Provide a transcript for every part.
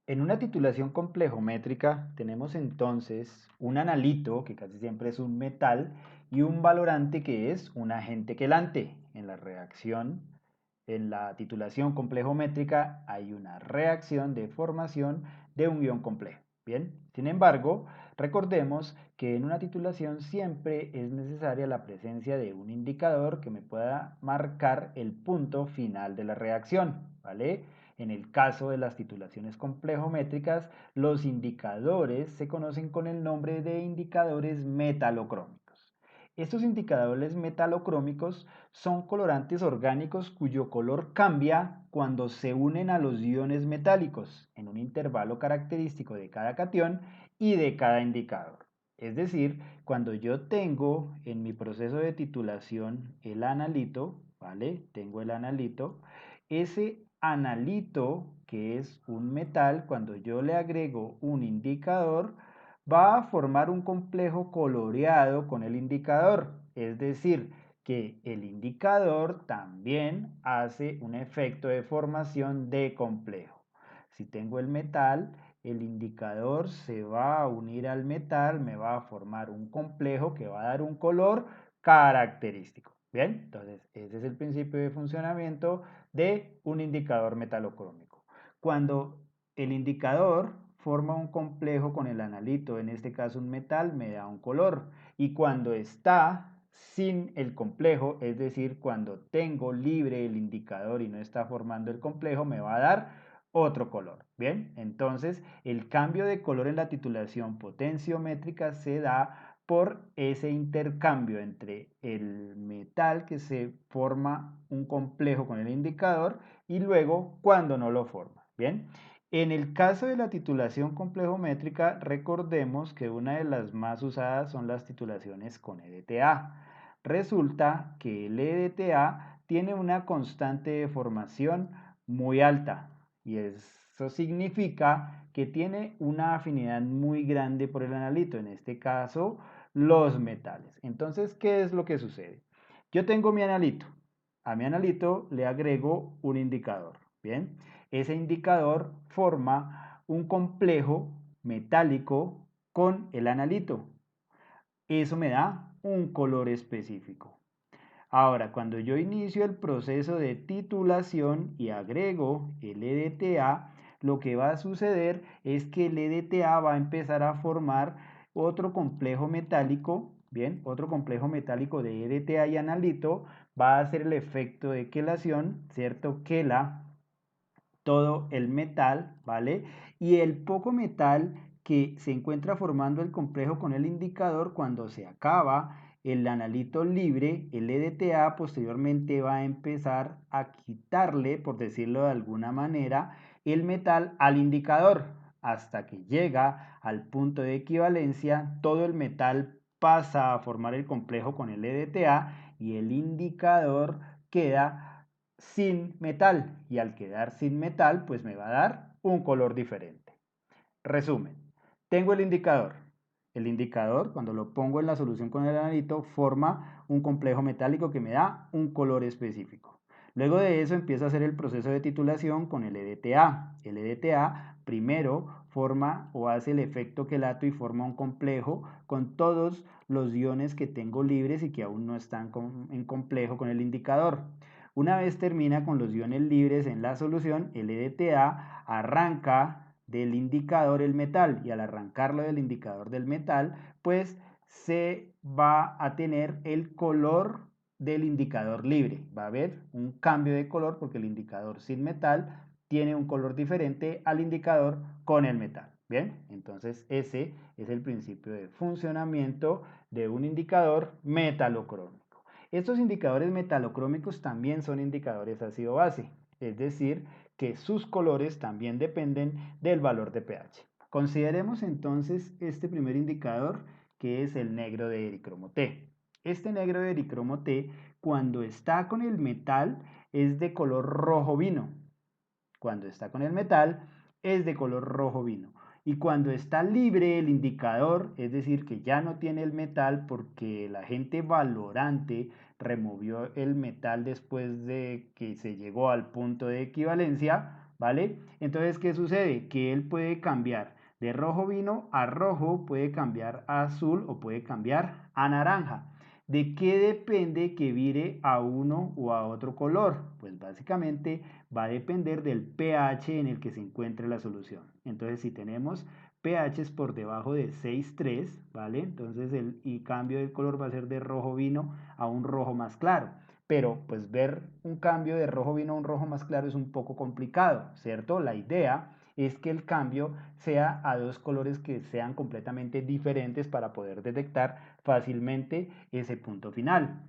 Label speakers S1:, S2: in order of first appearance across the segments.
S1: En una titulación complejométrica tenemos entonces un analito, que casi siempre es un metal, y un valorante, que es un agente quelante. En la reacción, en la titulación complejométrica hay una reacción de formación de un ion complejo. Bien, sin embargo, recordemos que en una titulación siempre es necesaria la presencia de un indicador que me pueda marcar el punto final de la reacción, ¿vale? En el caso de las titulaciones complejométricas, los indicadores se conocen con el nombre de indicadores metalocrómicos. Estos indicadores metalocrómicos son colorantes orgánicos cuyo color cambia cuando se unen a los iones metálicos en un intervalo característico de cada catión y de cada indicador. Es decir, cuando yo tengo en mi proceso de titulación el analito, ¿vale? Tengo el analito, ese analito, que es un metal, cuando yo le agrego un indicador, va a formar un complejo coloreado con el indicador. Es decir, que el indicador también hace un efecto de formación de complejo. Si tengo el metal, el indicador se va a unir al metal, me va a formar un complejo que va a dar un color característico. Bien, entonces ese es el principio de funcionamiento de un indicador metalocrómico. Cuando el indicador forma un complejo con el analito, en este caso un metal, me da un color. Y cuando está sin el complejo, es decir, cuando tengo libre el indicador y no está formando el complejo, me va a dar otro color. Bien, entonces el cambio de color en la titulación potenciométrica se da por ese intercambio entre el metal, que se forma un complejo con el indicador, y luego cuando no lo forma. Bien, en el caso de la titulación complejométrica, recordemos que una de las más usadas son las titulaciones con EDTA. Resulta que el EDTA tiene una constante de formación muy alta, y eso significa que tiene una afinidad muy grande por el analito, en este caso los metales. Entonces, ¿qué es lo que sucede? Yo tengo mi analito. A mi analito le agrego un indicador. Bien, ese indicador forma un complejo metálico con el analito. Eso me da un color específico. Ahora, cuando yo inicio el proceso de titulación y agrego el EDTA, lo que va a suceder es que el EDTA va a empezar a formar otro complejo metálico, bien, otro complejo metálico de EDTA y analito, va a hacer el efecto de quelación, ¿cierto? Quela todo el metal, ¿vale? Y el poco metal que se encuentra formando el complejo con el indicador, cuando se acaba el analito libre, el EDTA posteriormente va a empezar a quitarle, por decirlo de alguna manera, el metal al indicador, hasta que llega al punto de equivalencia, todo el metal pasa a formar el complejo con el EDTA y el indicador queda sin metal, y al quedar sin metal pues me va a dar un color diferente. Resumen, tengo el indicador. El indicador, cuando lo pongo en la solución con el analito, forma un complejo metálico que me da un color específico. Luego de eso empiezo a hacer el proceso de titulación con el EDTA. El EDTA primero forma o hace el efecto quelato y forma un complejo con todos los iones que tengo libres y que aún no están en complejo con el indicador. Una vez termina con los iones libres en la solución, el EDTA arranca del indicador el metal, y al arrancarlo del indicador del metal, pues se va a tener el color del indicador libre. Va a haber un cambio de color porque el indicador sin metal tiene un color diferente al indicador con el metal. Bien, entonces ese es el principio de funcionamiento de un indicador metalocrómico. Estos indicadores metalocrómicos también son indicadores ácido-base, es decir, que sus colores también dependen del valor de pH. Consideremos entonces este primer indicador, que es el negro de ericromo T. Este negro de ericromo T, cuando está con el metal, es de color rojo vino. Cuando está con el metal, es de color rojo vino. Y cuando está libre el indicador, es decir, que ya no tiene el metal porque el agente valorante removió el metal después de que se llegó al punto de equivalencia, ¿vale? Entonces, ¿qué sucede? Que él puede cambiar de rojo vino a rojo, puede cambiar a azul o puede cambiar a naranja. ¿De qué depende que vire a uno o a otro color? Pues básicamente va a depender del pH en el que se encuentre la solución. Entonces, si tenemos pHs por debajo de 6,3, ¿vale? Entonces el cambio del color va a ser de rojo vino a un rojo más claro. Pero pues ver un cambio de rojo vino a un rojo más claro es un poco complicado, ¿cierto? La idea es que el cambio sea a dos colores que sean completamente diferentes para poder detectar fácilmente ese punto final.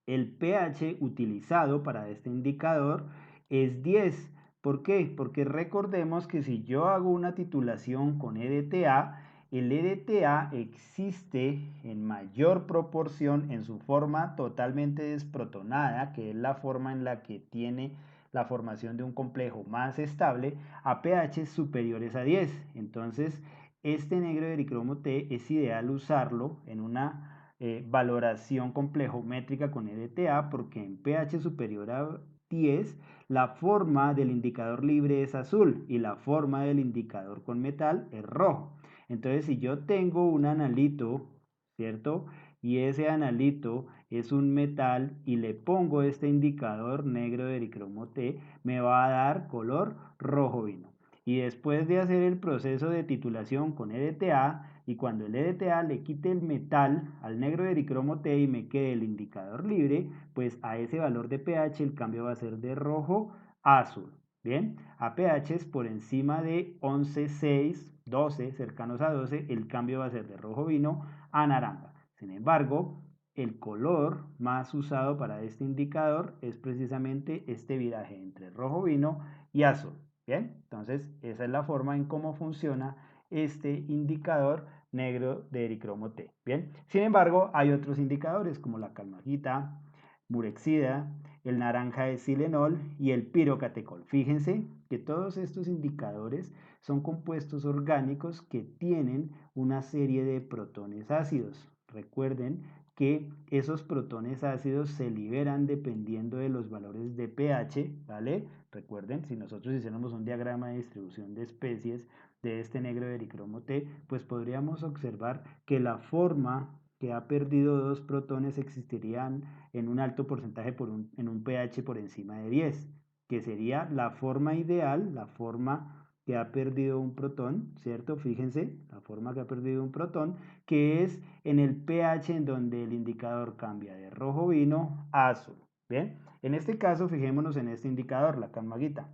S1: El pH utilizado para este indicador es 10. ¿Por qué? Porque recordemos que si yo hago una titulación con EDTA, el EDTA existe en mayor proporción en su forma totalmente desprotonada, que es la forma en la que tiene la formación de un complejo más estable, a pH superiores a 10. Entonces, este negro de ericromo T es ideal usarlo en una valoración complejométrica con EDTA porque en pH superior a 10 la forma del indicador libre es azul y la forma del indicador con metal es rojo. Entonces, si yo tengo un analito, ¿cierto? Y ese analito es un metal y le pongo este indicador negro de ericromo T, me va a dar color rojo vino. Y después de hacer el proceso de titulación con EDTA, y cuando el EDTA le quite el metal al negro de ericromo T y me quede el indicador libre, pues a ese valor de pH el cambio va a ser de rojo a azul. Bien, a pHs por encima de 11,6, 12, cercanos a 12, el cambio va a ser de rojo vino a naranja. Sin embargo, el color más usado para este indicador es precisamente este viraje entre rojo vino y azul. Bien, entonces esa es la forma en cómo funciona este indicador negro de ericromo T. Bien, sin embargo, hay otros indicadores como la calmagita, murexida, el naranja de silenol y el pirocatecol. Fíjense que todos estos indicadores son compuestos orgánicos que tienen una serie de protones ácidos. Recuerden que esos protones ácidos se liberan dependiendo de los valores de pH, ¿vale? Recuerden, si nosotros hiciéramos un diagrama de distribución de especies de este negro de ericromo T, pues podríamos observar que la forma que ha perdido dos protones existirían en un alto porcentaje en un pH por encima de 10, que sería la forma ideal, la forma que ha perdido un protón, ¿cierto? Fíjense, la forma que ha perdido un protón, que es en el pH en donde el indicador cambia de rojo vino a azul. Bien, en este caso fijémonos en este indicador, la calmaguita.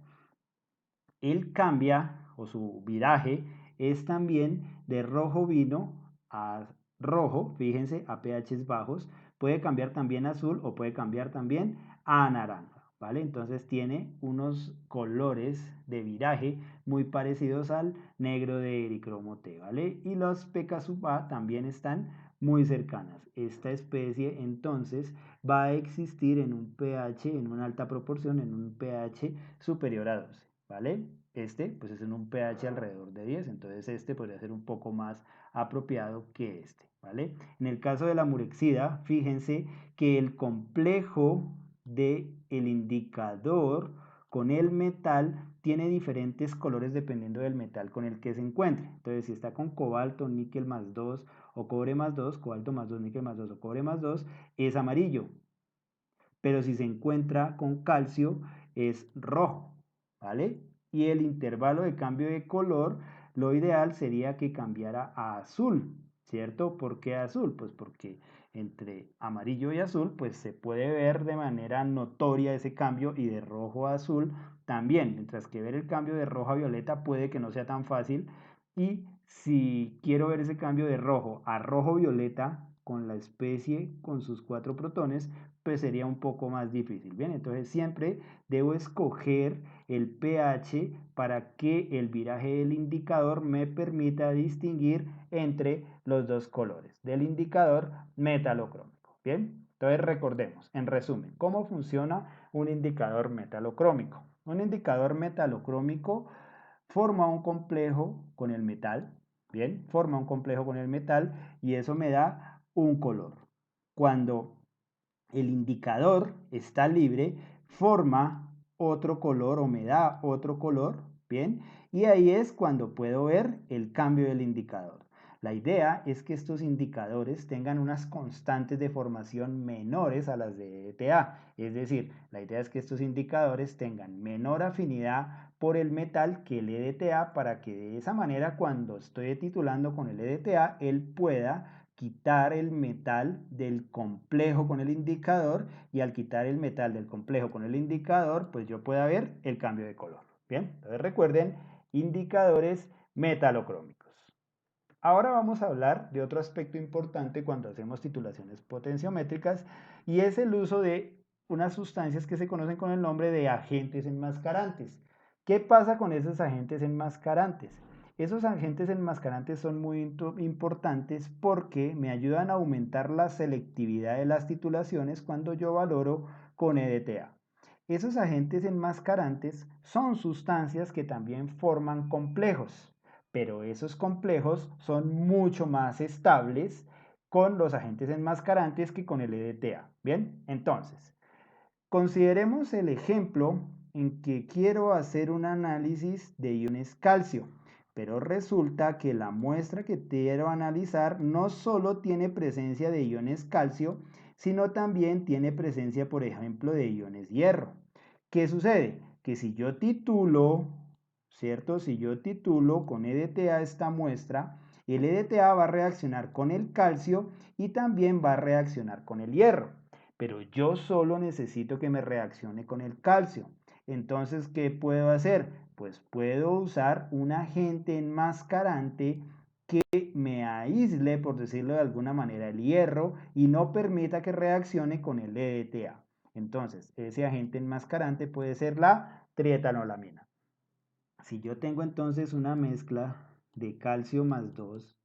S1: Él cambia o su viraje es también de rojo vino a rojo, fíjense, a pHs bajos, puede cambiar también a azul o puede cambiar también a naranja, ¿vale? Entonces tiene unos colores de viraje muy parecidos al negro de ericromo T, ¿vale? Y los PK sub A también están muy cercanas. Esta especie entonces va a existir en un pH, en una alta proporción, en un pH superior a 12, ¿vale? Este pues es en un pH alrededor de 10, entonces este podría ser un poco más apropiado que este, ¿vale? En el caso de la murexida, fíjense que el complejo del indicador con el metal tiene diferentes colores dependiendo del metal con el que se encuentre. Entonces, si está con cobalto, níquel más 2 o cobre más 2, cobalto más 2, níquel más 2 o cobre más 2, es amarillo. Pero si se encuentra con calcio, es rojo, ¿vale? Y el intervalo de cambio de color, lo ideal sería que cambiara a azul, ¿cierto? ¿Por qué azul? Pues porque entre amarillo y azul, pues se puede ver de manera notoria ese cambio y de rojo a azul también, mientras que ver el cambio de rojo a violeta puede que no sea tan fácil. Y si quiero ver ese cambio de rojo a rojo violeta con la especie con sus 4 protones, pues sería un poco más difícil. Bien, entonces siempre debo escoger el pH para que el viraje del indicador me permita distinguir entre los dos colores del indicador metalocrómico. Bien, entonces recordemos, en resumen, cómo funciona un indicador metalocrómico. Un indicador metalocrómico forma un complejo con el metal, bien, forma un complejo con el metal y eso me da un color. Cuando el indicador está libre, forma otro color o me da otro color, ¿bien? Y ahí es cuando puedo ver el cambio del indicador. La idea es que estos indicadores tengan unas constantes de formación menores a las de EDTA. Es decir, la idea es que estos indicadores tengan menor afinidad por el metal que el EDTA para que de esa manera cuando estoy titulando con el EDTA, él pueda quitar el metal del complejo con el indicador y al quitar el metal del complejo con el indicador, pues yo pueda ver el cambio de color. Bien, entonces recuerden, indicadores metalocrómicos. Ahora vamos a hablar de otro aspecto importante cuando hacemos titulaciones potenciométricas y es el uso de unas sustancias que se conocen con el nombre de agentes enmascarantes. ¿Qué pasa con esos agentes enmascarantes? Esos agentes enmascarantes son muy importantes porque me ayudan a aumentar la selectividad de las titulaciones cuando yo valoro con EDTA. Esos agentes enmascarantes son sustancias que también forman complejos, pero esos complejos son mucho más estables con los agentes enmascarantes que con el EDTA. Bien, entonces, consideremos el ejemplo en que quiero hacer un análisis de iones calcio, pero resulta que la muestra que quiero analizar no solo tiene presencia de iones calcio, sino también tiene presencia, por ejemplo, de iones hierro. ¿Qué sucede? Que si yo titulo, ¿cierto? Si yo titulo con EDTA esta muestra, el EDTA va a reaccionar con el calcio y también va a reaccionar con el hierro. Pero yo solo necesito que me reaccione con el calcio. Entonces, ¿qué puedo hacer? Pues puedo usar un agente enmascarante que me aísle, por decirlo de alguna manera, el hierro y no permita que reaccione con el EDTA. Entonces, ese agente enmascarante puede ser la trietanolamina. Si yo tengo entonces una mezcla de calcio más 2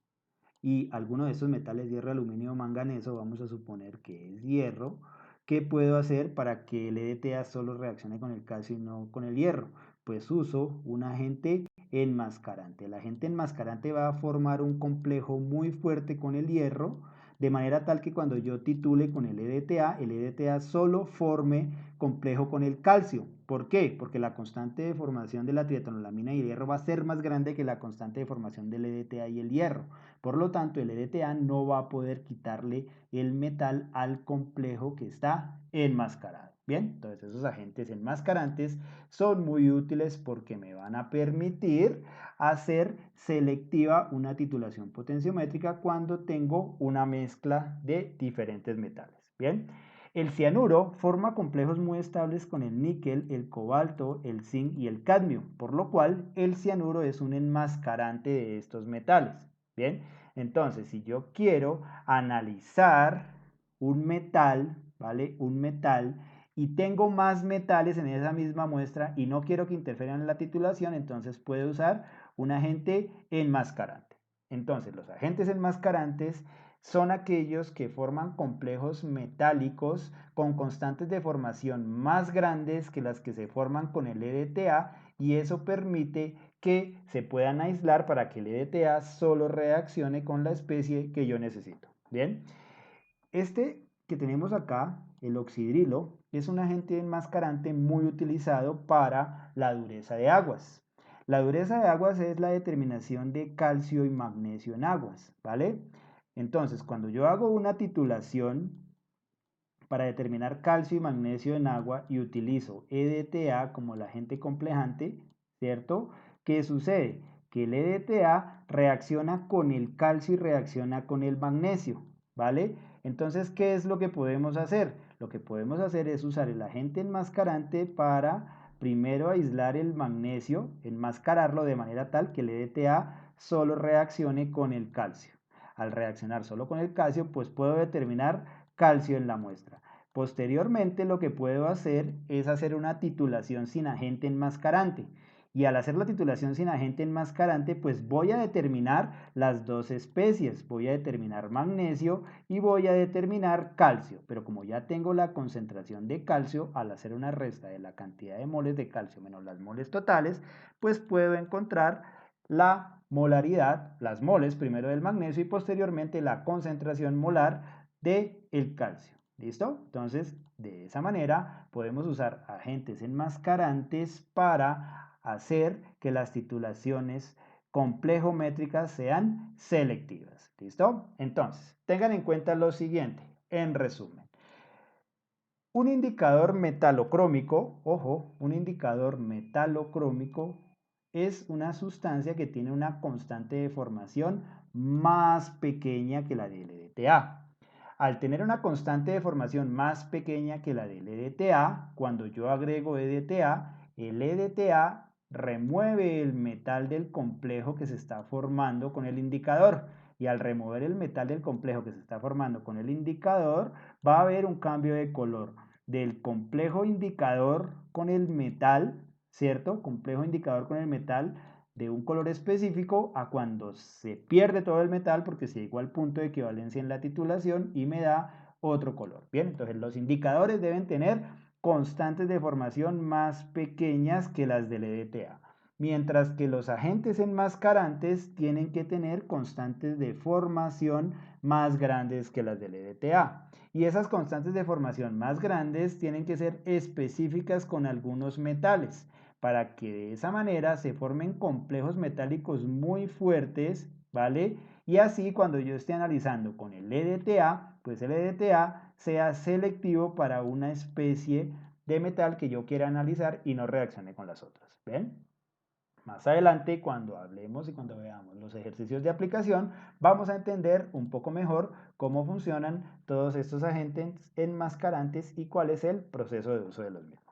S1: y alguno de estos metales, hierro, aluminio, manganeso, vamos a suponer que es hierro, ¿qué puedo hacer para que el EDTA solo reaccione con el calcio y no con el hierro? Pues uso un agente enmascarante. El agente enmascarante va a formar un complejo muy fuerte con el hierro, de manera tal que cuando yo titule con el EDTA solo forme complejo con el calcio. ¿Por qué? Porque la constante de formación de la trietanolamina y el hierro va a ser más grande que la constante de formación del EDTA y el hierro. Por lo tanto, el EDTA no va a poder quitarle el metal al complejo que está enmascarado. Bien, entonces esos agentes enmascarantes son muy útiles porque me van a permitir hacer selectiva una titulación potenciométrica cuando tengo una mezcla de diferentes metales. Bien, el cianuro forma complejos muy estables con el níquel, el cobalto, el zinc y el cadmio, por lo cual el cianuro es un enmascarante de estos metales. Bien, entonces si yo quiero analizar un metal, ¿vale? Un metal y tengo más metales en esa misma muestra y no quiero que interfieran en la titulación, entonces puedo usar un agente enmascarante. Entonces, los agentes enmascarantes son aquellos que forman complejos metálicos con constantes de formación más grandes que las que se forman con el EDTA y eso permite que se puedan aislar para que el EDTA solo reaccione con la especie que yo necesito. Bien, este que tenemos acá, el oxidrilo, es un agente enmascarante muy utilizado para la dureza de aguas. La dureza de aguas es la determinación de calcio y magnesio en aguas, ¿vale? Entonces, cuando yo hago una titulación para determinar calcio y magnesio en agua y utilizo EDTA como el agente complejante, ¿cierto? ¿Qué sucede? Que el EDTA reacciona con el calcio y reacciona con el magnesio, ¿vale? Entonces, ¿qué es lo que podemos hacer? Lo que podemos hacer es usar el agente enmascarante para primero aislar el magnesio, enmascararlo de manera tal que el EDTA solo reaccione con el calcio. Al reaccionar solo con el calcio, pues puedo determinar calcio en la muestra. Posteriormente, lo que puedo hacer es hacer una titulación sin agente enmascarante. Y al hacer la titulación sin agente enmascarante, pues voy a determinar las dos especies. Voy a determinar magnesio y voy a determinar calcio. Pero como ya tengo la concentración de calcio, al hacer una resta de la cantidad de moles de calcio menos las moles totales, pues puedo encontrar la molaridad, las moles primero del magnesio y posteriormente la concentración molar del calcio. ¿Listo? Entonces, de esa manera podemos usar agentes enmascarantes para hacer que las titulaciones complejométricas sean selectivas. ¿Listo? Entonces, tengan en cuenta lo siguiente, en resumen. Un indicador metalocrómico, ojo, un indicador metalocrómico es una sustancia que tiene una constante de formación más pequeña que la de LDTA. Al tener una constante de formación más pequeña que la de LDTA, cuando yo agrego EDTA, el EDTA remueve el metal del complejo que se está formando con el indicador. Y al remover el metal del complejo que se está formando con el indicador, va a haber un cambio de color del complejo indicador con el metal, ¿cierto? Complejo indicador con el metal de un color específico a cuando se pierde todo el metal porque se llegó al punto de equivalencia en la titulación y me da otro color. Bien, entonces los indicadores deben tener constantes de formación más pequeñas que las del EDTA, mientras que los agentes enmascarantes tienen que tener constantes de formación más grandes que las del EDTA. Y esas constantes de formación más grandes tienen que ser específicas con algunos metales para que de esa manera se formen complejos metálicos muy fuertes, ¿vale? Y así cuando yo esté analizando con el EDTA, pues el EDTA sea selectivo para una especie de metal que yo quiera analizar y no reaccione con las otras, ¿ven? Más adelante, cuando hablemos y cuando veamos los ejercicios de aplicación, vamos a entender un poco mejor cómo funcionan todos estos agentes enmascarantes y cuál es el proceso de uso de los mismos.